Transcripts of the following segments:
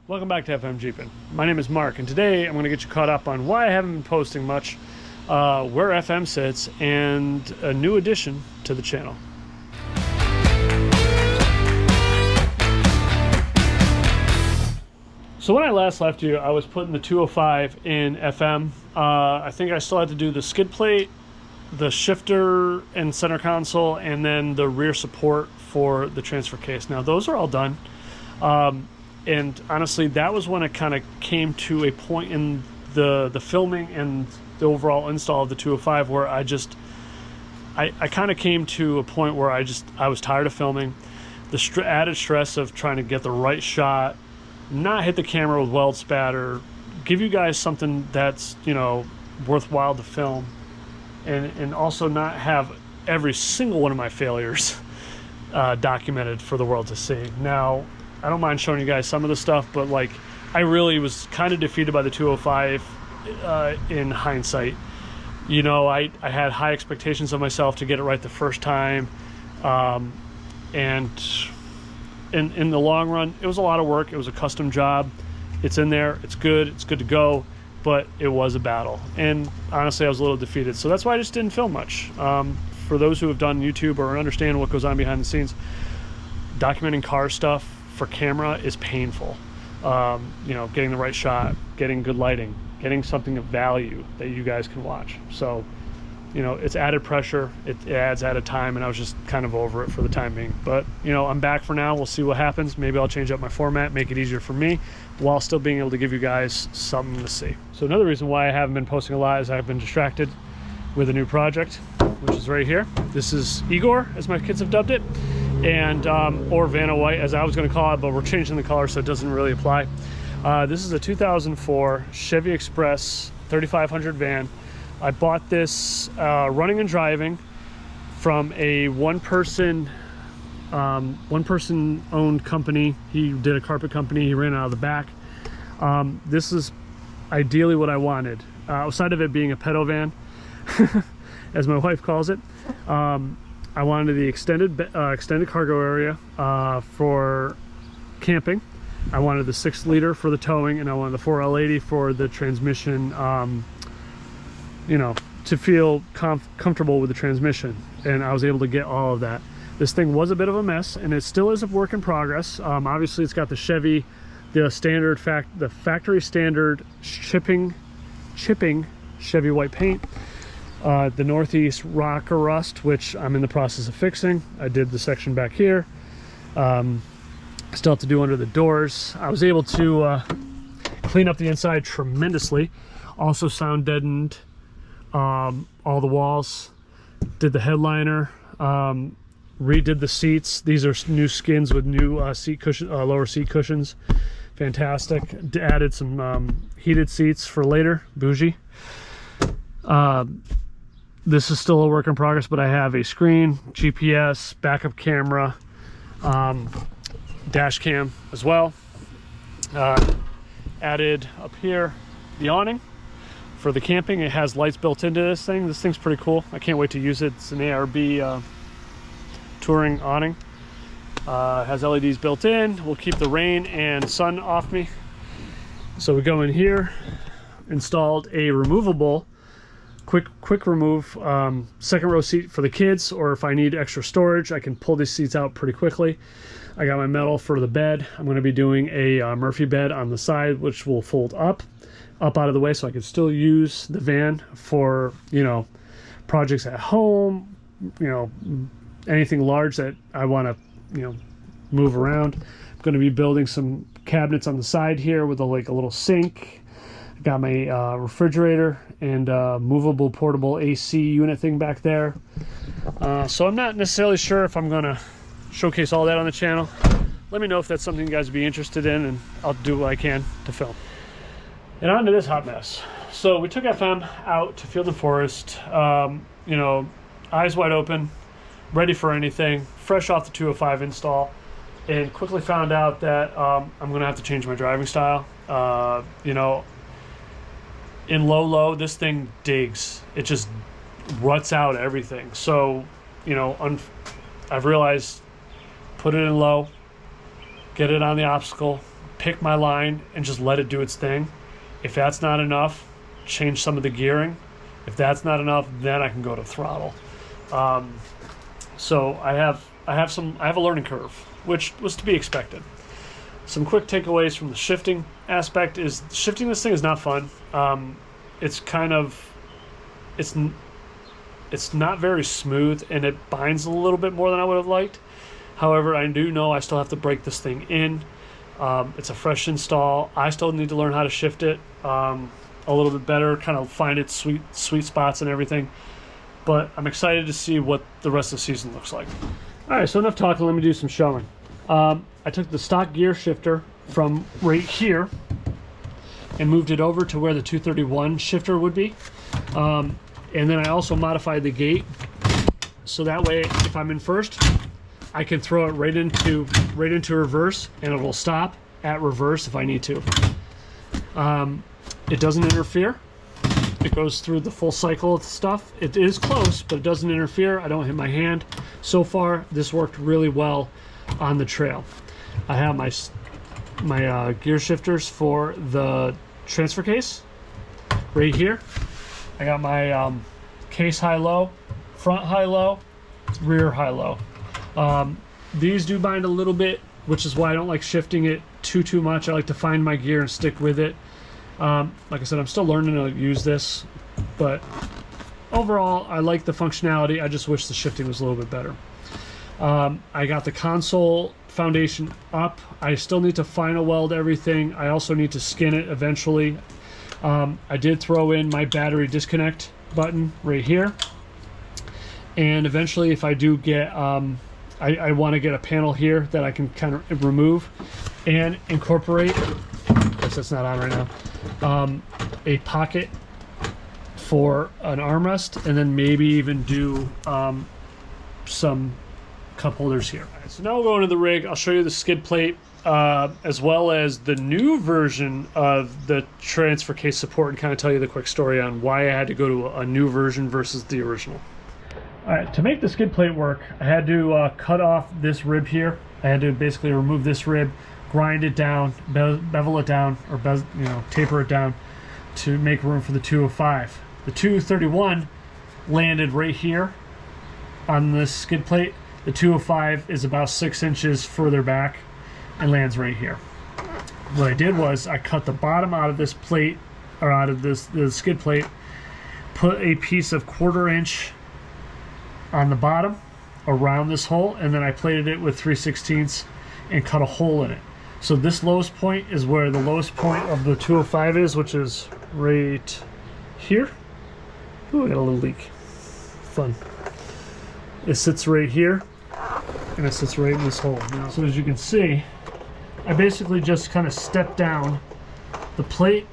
Welcome back to FM Jeepin'. My name is Mark, and today I'm going to get you caught up on why I haven't been posting much, where FM sits, and a new addition to the channel. So when I last left you, I was putting the 205 in FM. I think I still had to do the skid plate, the shifter and center console, and then the rear support for the transfer case. Now those are all done. And honestly, that was when it kind of came to a point in the filming and the overall install of the 205 where I kind of came to a point where I was tired of filming. The added stress of trying to get the right shot, not hit the camera with weld spatter, give you guys something that's, worthwhile to film, and also not have every single one of my failures documented for the world to see. Now, I don't mind showing you guys some of the stuff, but I really was kind of defeated by the 205 in hindsight. I had high expectations of myself to get it right the first time, and in the long run, it was a lot of work. It was a custom job. It's in there. It's good to go, but it was a battle. And honestly, I was a little defeated. So that's why I just didn't film much. For those who have done YouTube or understand what goes on behind the scenes, documenting car stuff for camera is painful. Getting the right shot, getting good lighting, getting something of value that you guys can watch. So, it's added pressure, it adds added time, and I was just kind of over it for the time being. But, I'm back for now. We'll see what happens. Maybe I'll change up my format, make it easier for me, while still being able to give you guys something to see. So another reason why I haven't been posting a lot is I've been distracted with a new project, which is right here. This is Igor, as my kids have dubbed it, and or Vanna White, as I was going to call it, but we're changing the color so it doesn't really apply. This is a 2004 Chevy Express 3500 van. I bought this running and driving from a one-person owned company. He did a carpet company. He ran out of the back. This is ideally what I wanted. Outside of it being a pedo van, as my wife calls it, I wanted the extended cargo area for camping. I wanted the 6-liter for the towing, and I wanted the 4L80 for the transmission, to feel comfortable with the transmission. And I was able to get all of that. This thing was a bit of a mess, and it still is a work in progress. Obviously, it's got the Chevy, the factory standard chipping Chevy white paint. The Northeast rocker rust, which I'm in the process of fixing. I did the section back here. Still have to do under the doors. I was able to clean up the inside tremendously. Also sound deadened all the walls. Did the headliner. Redid the seats. These are new skins with new seat cushion, lower seat cushions. Fantastic. Added some heated seats for later. Bougie. This is still a work in progress, but I have a screen, GPS, backup camera, dash cam as well. Added up here the awning for the camping. It has lights built into this thing. This thing's pretty cool. I can't wait to use it. It's an ARB touring awning. Has LEDs built in. We'll keep the rain and sun off me. So we go in here, installed a removable quick remove second row seat for the kids, or if I need extra storage, I can pull these seats out pretty quickly. I got my metal for the bed. I'm going to be doing a Murphy bed on the side, which will fold up out of the way, so I can still use the van for projects at home, anything large that I want to move around. I'm going to be building some cabinets on the side here with a little sink. Got my refrigerator and movable portable AC unit thing back there. So I'm not necessarily sure if I'm gonna showcase all that on the channel. Let me know if that's something you guys would be interested in, and I'll do what I can to film. And on to this hot mess. So we took FM out to Field and Forest, eyes wide open, ready for anything, fresh off the 205 install, and quickly found out that I'm gonna have to change my driving style. In low, this thing digs. It just ruts out everything. So, I've realized, put it in low, get it on the obstacle, pick my line and just let it do its thing. If that's not enough, change some of the gearing. If that's not enough, then I can go to throttle. So I have a learning curve, which was to be expected. Some quick takeaways from the shifting aspect is shifting this thing is not fun. It's not very smooth, and it binds a little bit more than I would have liked. However, I do know I still have to break this thing in. It's a fresh install. I still need to learn how to shift it a little bit better, kind of find its sweet spots and everything. But I'm excited to see what the rest of the season looks like. All right, so enough talking. Let me do some showing. I took the stock gear shifter from right here and moved it over to where the 231 shifter would be. And then I also modified the gate so that way if I'm in first, I can throw it right into reverse, and it will stop at reverse if I need to. It doesn't interfere. It goes through the full cycle of stuff. It is close, but it doesn't interfere. I don't hit my hand. So far, this worked really well on the trail. I have my gear shifters for the transfer case right here. I got my case high-low, front high-low, rear high-low. These do bind a little bit, which is why I don't like shifting it too much. I like to find my gear and stick with it. Like I said, I'm still learning to use this, but overall, I like the functionality. I just wish the shifting was a little bit better. I got the console foundation up. I still need to final weld everything. I also need to skin it eventually. I did throw in my battery disconnect button right here. And eventually, if I do get, I want to get a panel here that I can kind of remove and incorporate, of course that's not on right now, a pocket for an armrest, and then maybe even do some cup holders here. Right, so now we'll go into the rig. I'll show you the skid plate as well as the new version of the transfer case support, and kind of tell you the quick story on why I had to go to a new version versus the original. All right, to make the skid plate work, I had to cut off this rib here. I had to basically remove this rib, grind it down, bevel it down, or taper it down to make room for the 205. The 231 landed right here on this skid plate. The 205 is about 6 inches further back and lands right here. What I did was I cut the bottom out of this plate, or out of the skid plate, put a piece of 1/4 inch on the bottom around this hole, and then I plated it with 3/16 and cut a hole in it. So this lowest point is where the lowest point of the 205 is, which is right here. Ooh, I got a little leak. Fun. It sits right here, and it sits right in this hole. Now, so as you can see, I basically just kind of stepped down the plate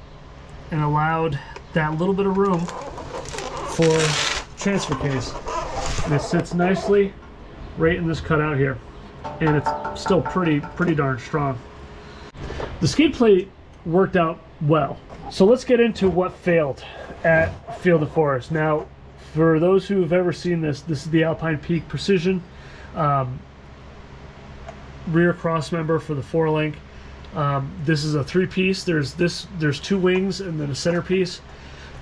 and allowed that little bit of room for transfer case. And it sits nicely right in this cutout here, and it's still pretty darn strong. The skid plate worked out well, so let's get into what failed at Field & Forest. Now, for those who have ever seen this is the Alpine Peak Precision rear cross member for the 4-link. This is a 3-piece. There's 2 wings and then a centerpiece.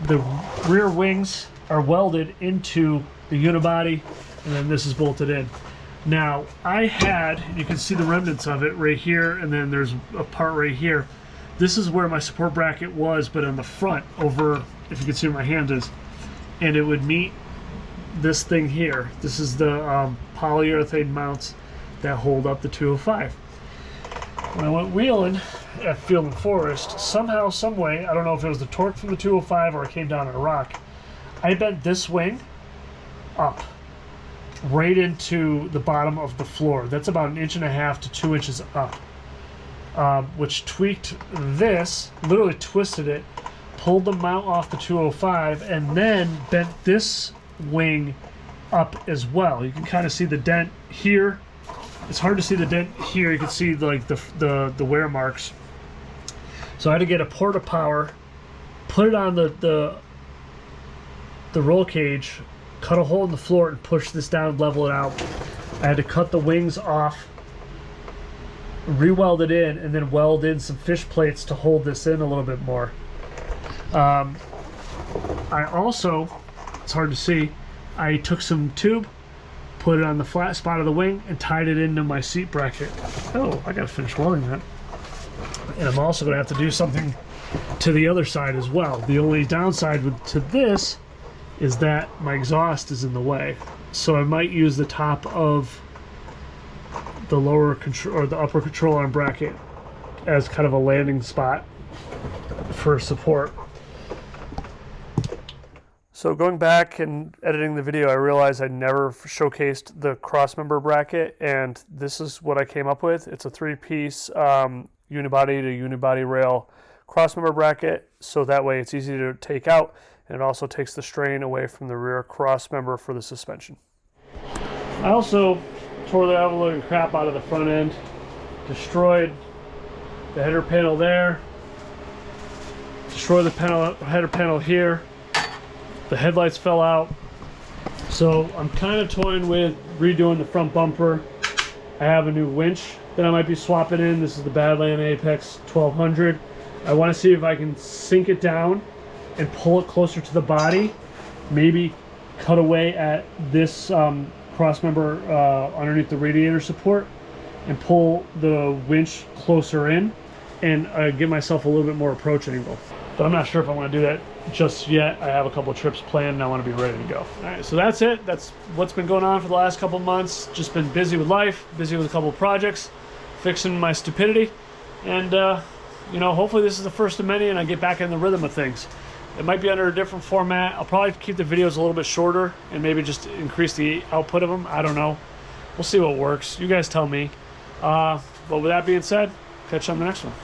The rear wings are welded into the unibody, and then this is bolted in. Now, you can see the remnants of it right here, and then there's a part right here. This is where my support bracket was, but on the front, over, if you can see where my hand is, and it would meet this thing here. This is the polyurethane mounts that hold up the 205. When I went wheeling at Field & Forest, somehow, some way, I don't know if it was the torque from the 205 or it came down on a rock, I bent this wing up right into the bottom of the floor. That's about 1.5 to 2 inches up, which tweaked this, literally twisted it, pulled the mount off the 205, and then bent this wing up as well. You can kind of see the dent here. It's hard to see the dent here. You can see like the wear marks. So I had to get a Porta Power, put it on the roll cage, cut a hole in the floor and push this down, level it out. I had to cut the wings off re-weld it in, and then weld in some fish plates to hold this in a little bit more. I also, it's hard to see, I took some tube, put it on the flat spot of the wing, and tied it into my seat bracket. Oh, I gotta finish welding that. And I'm also gonna have to do something to the other side as well. The only downside to this is that my exhaust is in the way. So I might use the top of the lower control or the upper control arm bracket as kind of a landing spot for support. So going back and editing the video, I realized I never showcased the crossmember bracket, and this is what I came up with. It's a 3-piece unibody to unibody rail crossmember bracket, so that way it's easy to take out, and it also takes the strain away from the rear crossmember for the suspension. I also tore the envelope crap out of the front end, destroyed the header panel there, destroyed the header panel here. The headlights fell out, so I'm kind of toying with redoing the front bumper. I have a new winch that I might be swapping in. This is the Badland Apex 1200. I want to see if I can sink it down and pull it closer to the body, maybe cut away at this crossmember underneath the radiator support and pull the winch closer in and give myself a little bit more approach angle. But I'm not sure if I want to do that just yet. I have a couple of trips planned and I want to be ready to go. All right, so that's it. That's what's been going on for the last couple of months. Just been busy with life, busy with a couple of projects, fixing my stupidity, and you know, hopefully this is the first of many and I get back in the rhythm of things. It might be under a different format. I'll probably keep the videos a little bit shorter and maybe just increase the output of them. I don't know. We'll see what works. You guys tell me. But with that being said, catch you on the next one.